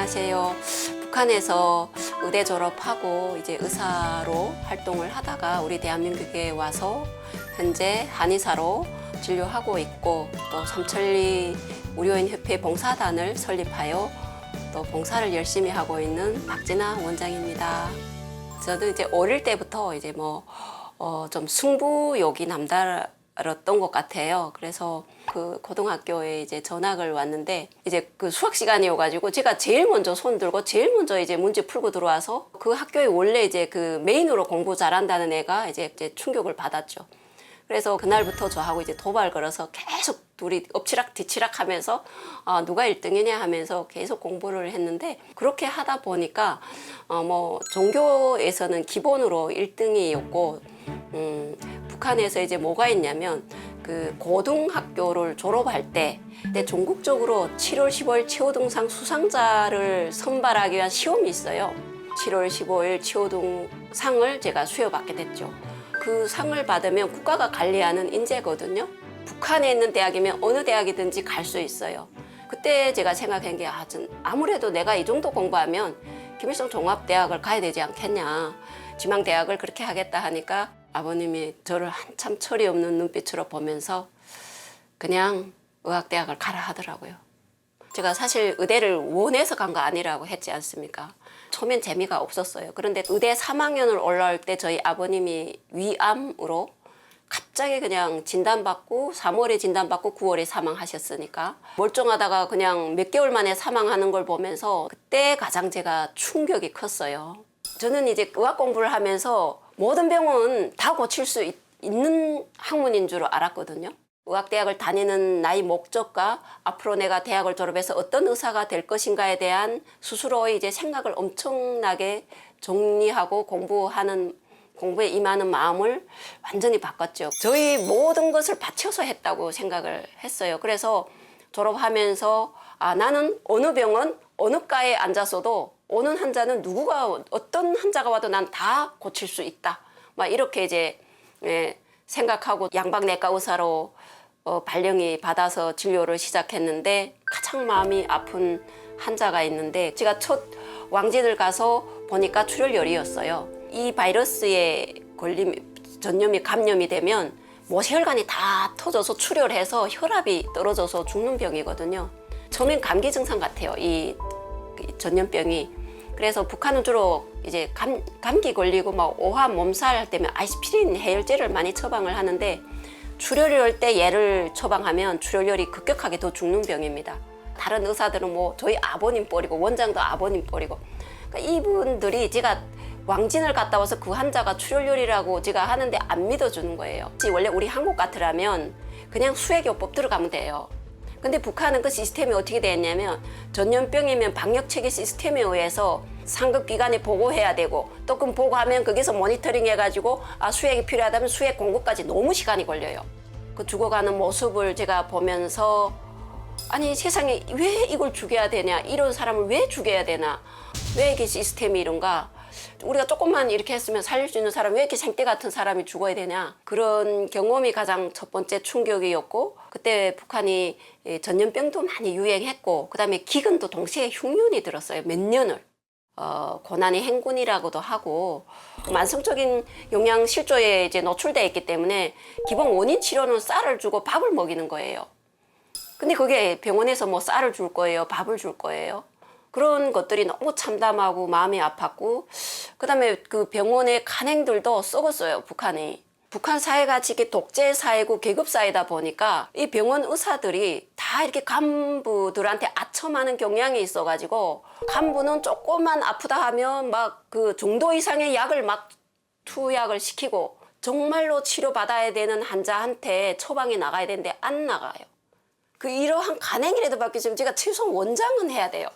안녕하세요. 북한에서 의대 졸업하고 이제 의사로 활동을 하다가 우리 대한민국에 와서 현재 한의사로 진료하고 있고 또 삼천리 의료인협회 봉사단을 설립하여 또 봉사를 열심히 하고 있는 박진아 원장입니다. 저는 이제 어릴 때부터 이제 좀 승부욕이 남다르던 것 같아요. 그래서 그 고등학교에 이제 전학을 왔는데 이제 그 수학 시간이어가지고 제가 제일 먼저 손 들고 제일 먼저 이제 문제 풀고 들어와서 그 학교에 원래 이제 그 메인으로 공부 잘한다는 애가 이제 충격을 받았죠. 그래서 그날부터 저하고 이제 도발 걸어서 계속 둘이 엎치락 뒤치락 하면서 누가 1등이냐 하면서 계속 공부를 했는데 그렇게 하다 보니까 종교에서는 기본으로 1등이었고 북한에서 이제 뭐가 있냐면 그 고등학교를 졸업할 때 전국적으로 7월 15일 치호등상 수상자를 선발하기 위한 시험이 있어요. 7월 15일 치호등상을 제가 수여받게 됐죠. 그 상을 받으면 국가가 관리하는 인재거든요. 북한에 있는 대학이면 어느 대학이든지 갈 수 있어요. 그때 제가 생각한 게 아무래도 내가 이 정도 공부하면 김일성 종합대학을 가야 되지 않겠냐. 지망대학을 그렇게 하겠다 하니까 아버님이 저를 한참 철이 없는 눈빛으로 보면서 그냥 의학대학을 가라 하더라고요. 제가 사실 의대를 원해서 간 거 아니라고 했지 않습니까? 처음엔 재미가 없었어요. 그런데 의대 3학년을 올라올 때 저희 아버님이 위암으로 갑자기 그냥 진단받고 3월에 진단받고 9월에 사망하셨으니까 멀쩡하다가 그냥 몇 개월 만에 사망하는 걸 보면서 그때 가장 제가 충격이 컸어요. 저는 이제 의학 공부를 하면서 모든 병은 다 고칠 수 있는 학문인 줄 알았거든요. 의학대학을 다니는 나의 목적과 앞으로 내가 대학을 졸업해서 어떤 의사가 될 것인가에 대한 스스로의 이제 생각을 엄청나게 정리하고 공부에 임하는 마음을 완전히 바꿨죠. 저희 모든 것을 바쳐서 했다고 생각을 했어요. 그래서 졸업하면서 나는 어느 병원, 어느 과에 앉아서도 오는 환자는 어떤 환자가 와도 난 다 고칠 수 있다. 막 이렇게 이제 생각하고 양방내과 의사로 발령이 받아서 진료를 시작했는데 가장 마음이 아픈 환자가 있는데 제가 첫 왕진을 가서 보니까 출혈열이었어요. 이 바이러스에 전염이 감염이 되면 모세혈관이 다 터져서 출혈해서 혈압이 떨어져서 죽는 병이거든요. 처음엔 감기 증상 같아요. 이 전염병이. 그래서 북한은 주로 이제 감기 걸리고 오한 몸살 할 때면 아스피린 해열제를 많이 처방을 하는데 출혈열 때 얘를 처방하면 출혈열이 급격하게 더 죽는 병입니다. 다른 의사들은 저희 아버님 뻘이고 원장도 아버님 뻘이고 그러니까 이분들이 제가 왕진을 갔다 와서 그 환자가 출혈열이라고 제가 하는데 안 믿어주는 거예요. 원래 우리 한국 같으라면 그냥 수액요법 들어가면 돼요. 근데 북한은 그 시스템이 어떻게 되었냐면 전염병이면 방역체계 시스템에 의해서 상급기관에 보고해야 되고 또 그럼 보고하면 거기서 모니터링 해가지고 수액이 필요하다면 수액 공급까지 너무 시간이 걸려요. 그 죽어가는 모습을 제가 보면서 아니 세상에 왜 이걸 죽여야 되냐, 이런 사람을 왜 죽여야 되나, 왜 이게 시스템이 이런가, 우리가 조금만 이렇게 했으면 살릴 수 있는 사람 왜 이렇게 생떼 같은 사람이 죽어야 되냐, 그런 경험이 가장 첫 번째 충격이었고 그때 북한이 전염병도 많이 유행했고 그 다음에 기근도 동시에 흉년이 들었어요. 몇 년을. 고난의 행군이라고도 하고 만성적인 영양 실조에 이제 노출되어 있기 때문에 기본 원인 치료는 쌀을 주고 밥을 먹이는 거예요. 근데 그게 병원에서 쌀을 줄 거예요, 밥을 줄 거예요. 그런 것들이 너무 참담하고 마음이 아팠고 그다음에 그 병원의 간행들도 썩었어요. 북한이. 북한 사회가 이게 독재 사회고 계급 사회다 보니까 이 병원 의사들이 다 이렇게 간부들한테 아첨하는 경향이 있어가지고 간부는 조금만 아프다 하면 그 정도 이상의 약을 투약을 시키고 정말로 치료받아야 되는 환자한테 처방이 나가야 되는데 안 나가요. 이러한 간행이라도 받기 위해서 제가 최소한 원장은 해야 돼요.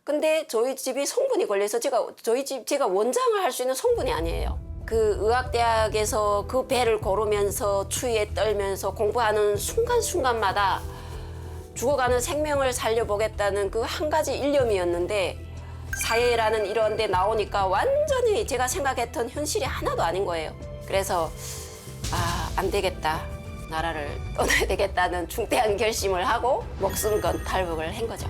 근데 저희 집이 성분이 걸려서 제가 원장을 할 수 있는 성분이 아니에요. 그 의학대학에서 그 배를 고르면서 추위에 떨면서 공부하는 순간순간마다 죽어가는 생명을 살려보겠다는 그 한 가지 일념이었는데 사회라는 이런 데 나오니까 완전히 제가 생각했던 현실이 하나도 아닌 거예요. 그래서 안 되겠다. 나라를 떠나야 되겠다는 중대한 결심을 하고 목숨 건 탈북을 한 거죠.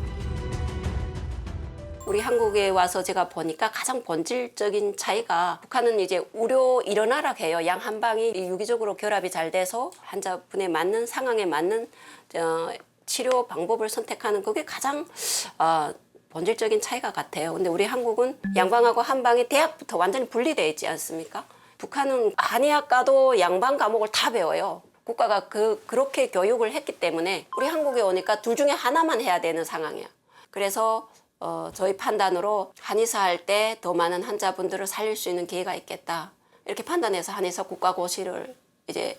우리 한국에 와서 제가 보니까 가장 본질적인 차이가 북한은 이제 우려 일어나라 해요. 양 한방이 유기적으로 결합이 잘 돼서 환자분에 맞는 상황에 맞는 치료 방법을 선택하는 그게 가장 본질적인 차이가 같아요. 근데 우리 한국은 양방하고 한방이 대학부터 완전히 분리되어 있지 않습니까? 북한은 한의학과도 양방 과목을 다 배워요. 국가가 그렇게 교육을 했기 때문에 우리 한국에 오니까 둘 중에 하나만 해야 되는 상황이야. 그래서 저희 판단으로 한의사 할 때 더 많은 환자분들을 살릴 수 있는 기회가 있겠다. 이렇게 판단해서 한의사 국가고시를 이제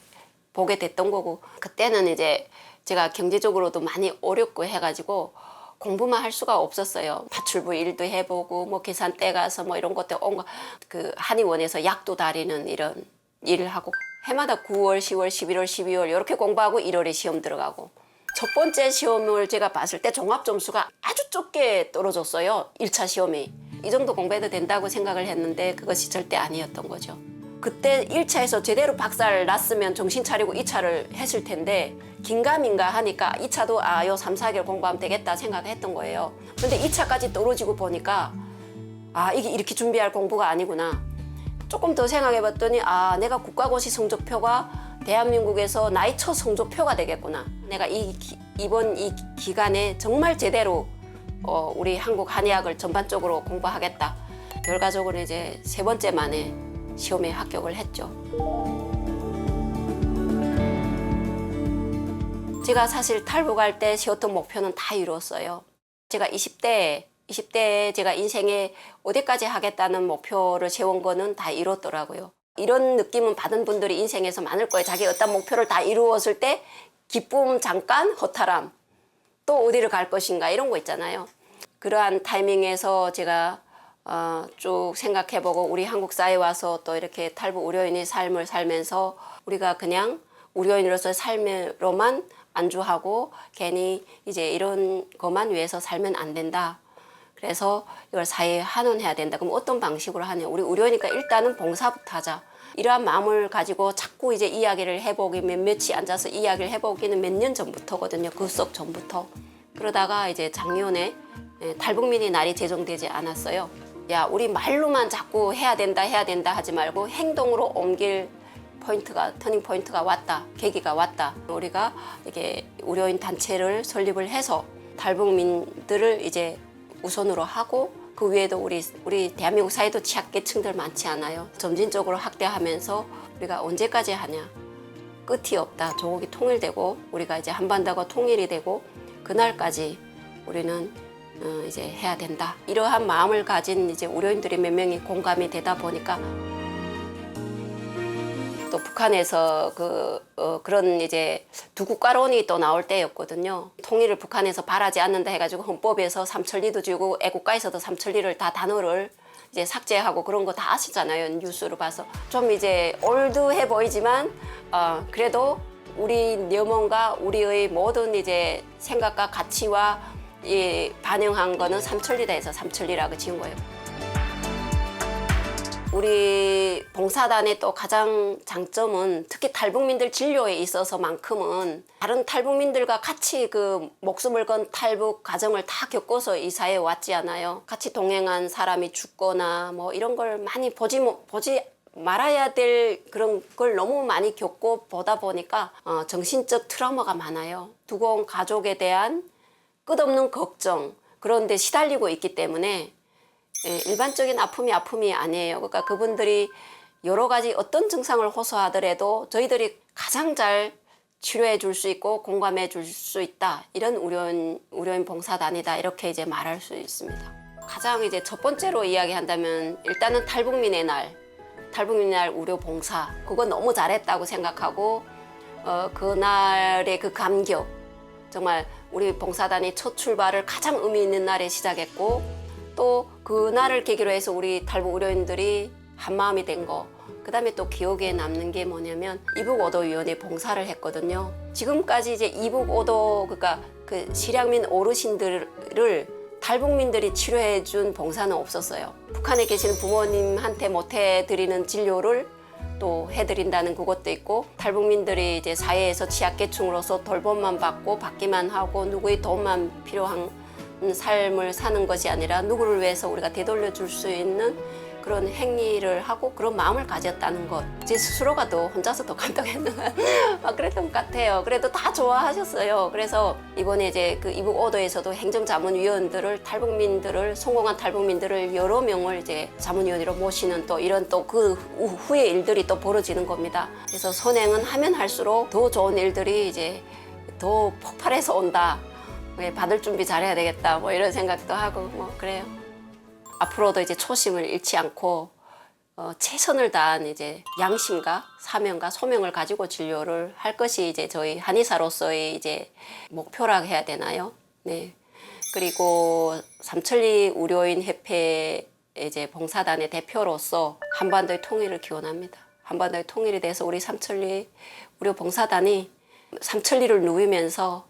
보게 됐던 거고, 그때는 이제 제가 경제적으로도 많이 어렵고 해가지고 공부만 할 수가 없었어요. 파출부 일도 해보고 뭐 계산대 가서 뭐 이런 것들 온갖 그 한의원에서 약도 다리는 이런 일을 하고 해마다 9월, 10월, 11월, 12월 이렇게 공부하고 1월에 시험 들어가고 첫 번째 시험을 제가 봤을 때 종합 점수가 아주 좁게 떨어졌어요. 1차 시험이. 이 정도 공부해도 된다고 생각을 했는데 그것이 절대 아니었던 거죠. 그때 1차에서 제대로 박살 났으면 정신 차리고 2차를 했을 텐데 긴가민가 하니까 2차도 요 3, 4개월 공부하면 되겠다 생각했던 거예요. 근데 2차까지 떨어지고 보니까 이게 이렇게 준비할 공부가 아니구나. 조금 더 생각해 봤더니 내가 국가고시 성적표가 대한민국에서 나이 첫 성적표가 되겠구나. 내가 이번 이 기간에 정말 제대로 우리 한국 한의학을 전반적으로 공부하겠다. 결과적으로 이제 3번째 만에 시험에 합격을 했죠. 제가 사실 탈북할 때 세웠던 목표는 다 이루었어요. 제가 20대에 제가 인생에 어디까지 하겠다는 목표를 세운 거는 다 이뤘더라고요. 이런 느낌은 받은 분들이 인생에서 많을 거예요. 자기 어떤 목표를 다 이루었을 때 기쁨 잠깐, 허탈함, 또 어디를 갈 것인가 이런 거 있잖아요. 그러한 타이밍에서 제가 쭉 생각해보고 우리 한국 사회에 와서 또 이렇게 탈북 의료인의 삶을 살면서 우리가 그냥 의료인으로서의 삶으로만 안주하고 괜히 이제 이런 것만 위해서 살면 안 된다. 그래서 이걸 사회에 환원해야 된다. 그럼 어떤 방식으로 하냐. 우리 의료니까 일단은 봉사부터 하자. 이러한 마음을 가지고 자꾸 이제 이야기를 해보기 몇몇이 앉아서 이야기를 해보기는 몇 년 전부터거든요. 그 속 전부터. 그러다가 이제 작년에 탈북민의 날이 제정되지 않았어요. 야, 우리 말로만 자꾸 해야 된다 하지 말고 행동으로 옮길 터닝 포인트가 왔다. 계기가 왔다. 우리가 이게 의료인 단체를 설립을 해서 탈북민들을 이제 우선으로 하고 그 위에도 우리 대한민국 사회도 취약계층들 많지 않아요. 점진적으로 확대하면서 우리가 언제까지 하냐. 끝이 없다. 조국이 통일되고 우리가 이제 한반도가 통일이 되고 그날까지 우리는 이제 해야 된다. 이러한 마음을 가진 이제 의료인들이 몇 명이 공감이 되다 보니까 또 북한에서 그런 이제 두 국가론이 또 나올 때였거든요. 통일을 북한에서 바라지 않는다 해가지고 헌법에서 삼천리도 주고 애국가에서도 삼천리를 다 단어를 이제 삭제하고 그런 거 다 아시잖아요. 뉴스로 봐서 좀 이제 올드해 보이지만 그래도 우리 염원과 우리의 모든 이제 생각과 가치와 반영한 거는 삼천리다 해서 삼천리라고 지은 거예요. 우리 봉사단의 또 가장 장점은 특히 탈북민들 진료에 있어서만큼은 다른 탈북민들과 같이 그 목숨을 건 탈북 과정을 다 겪어서 이 사회에 왔지 않아요. 같이 동행한 사람이 죽거나 뭐 이런 걸 많이 보지 말아야 될 그런 걸 너무 많이 겪고 보다 보니까 정신적 트라우마가 많아요. 두고 온 가족에 대한 끝없는 걱정 그런 데 시달리고 있기 때문에 일반적인 아픔이 아니에요. 그러니까 그분들이 여러 가지 어떤 증상을 호소하더라도 저희들이 가장 잘 치료해 줄 수 있고 공감해 줄 수 있다. 이런 의료인 봉사단이다. 이렇게 이제 말할 수 있습니다. 가장 이제 첫 번째로 이야기한다면 일단은 탈북민의 날 의료 봉사. 그거 너무 잘했다고 생각하고 그날의 그 감격. 정말 우리 봉사단이 첫 출발을 가장 의미 있는 날에 시작했고 또 그날을 계기로 해서 우리 탈북 의료인들이 한마음이 된 거. 그다음에 또 기억에 남는 게 뭐냐면 이북오도위원회 봉사를 했거든요. 지금까지 이제 이북오도 그러니까 그 실향민 어르신들을 탈북민들이 치료해 준 봉사는 없었어요. 북한에 계시는 부모님한테 못 해드리는 진료를 또 해드린다는 그것도 있고 탈북민들이 이제 사회에서 취약계층으로서 돌봄만 받고 받기만 하고 누구의 도움만 필요한 삶을 사는 것이 아니라 누구를 위해서 우리가 되돌려 줄 수 있는 그런 행위를 하고 그런 마음을 가졌다는 것. 제 스스로가 또 혼자서 더 감동했는 그랬던 것 같아요. 그래도 다 좋아하셨어요. 그래서 이번에 이제 그 이북 오도에서도 행정자문위원들을 탈북민들을 성공한 탈북민들을 여러 명을 이제 자문위원으로 모시는 또 이런 또 그 후의 일들이 또 벌어지는 겁니다. 그래서 선행은 하면 할수록 더 좋은 일들이 이제 더 폭발해서 온다. 받을 준비 잘해야 되겠다. 뭐 이런 생각도 하고 뭐 그래요. 앞으로도 이제 초심을 잃지 않고 최선을 다한 이제 양심과 사명과 소명을 가지고 진료를 할 것이 이제 저희 한의사로서의 이제 목표라 해야 되나요? 네. 그리고 삼천리 의료인 협회 이제 봉사단의 대표로서 한반도의 통일을 기원합니다. 한반도의 통일이 돼서 우리 삼천리 의료 봉사단이 삼천리를 누비면서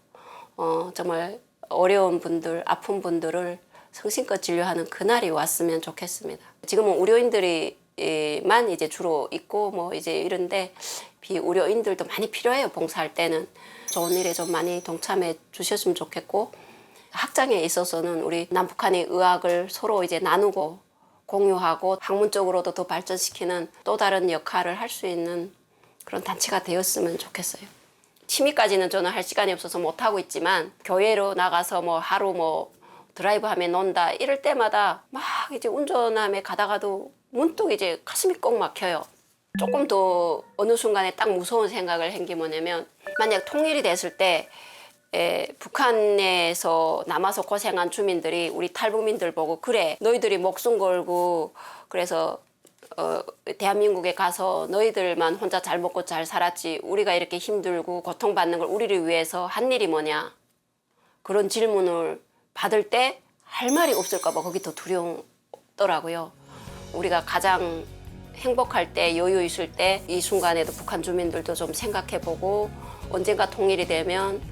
정말 어려운 분들, 아픈 분들을 성심껏 진료하는 그날이 왔으면 좋겠습니다. 지금은 의료인들이만 이제 주로 있고 뭐 이제 이런데 비의료인들도 많이 필요해요. 봉사할 때는 좋은 일에 좀 많이 동참해 주셨으면 좋겠고 학장에 있어서는 우리 남북한의 의학을 서로 이제 나누고 공유하고 학문적으로도 더 발전시키는 또 다른 역할을 할 수 있는 그런 단체가 되었으면 좋겠어요. 취미까지는 저는 할 시간이 없어서 못 하고 있지만 교회로 나가서 뭐 하루 뭐 드라이브 하며 논다 이럴 때마다 막 이제 운전하며 가다가도 문득 이제 가슴이 꼭 막혀요. 조금 더 어느 순간에 딱 무서운 생각을 한 게 뭐냐면 만약 통일이 됐을 때 북한에서 남아서 고생한 주민들이 우리 탈북민들 보고 그래 너희들이 목숨 걸고 그래서 대한민국에 가서 너희들만 혼자 잘 먹고 잘 살았지 우리가 이렇게 힘들고 고통받는 걸 우리를 위해서 한 일이 뭐냐 그런 질문을 받을 때 할 말이 없을까 봐 거기 더 두렵더라고요. 우리가 가장 행복할 때 여유 있을 때 이 순간에도 북한 주민들도 좀 생각해보고 언젠가 통일이 되면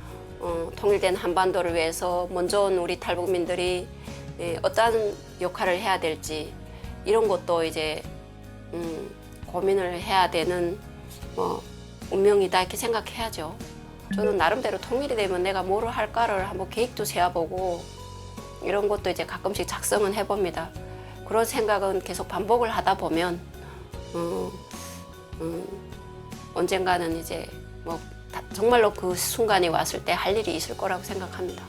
통일된 한반도를 위해서 먼저 온 우리 탈북민들이 어떤 역할을 해야 될지 이런 것도 이제 고민을 해야 되는 운명이다 이렇게 생각해야죠. 저는 나름대로 통일이 되면 내가 뭐를 할까를 한번 계획도 세워보고 이런 것도 이제 가끔씩 작성은 해봅니다. 그런 생각은 계속 반복을 하다 보면 언젠가는 이제 뭐 정말로 그 순간이 왔을 때 할 일이 있을 거라고 생각합니다.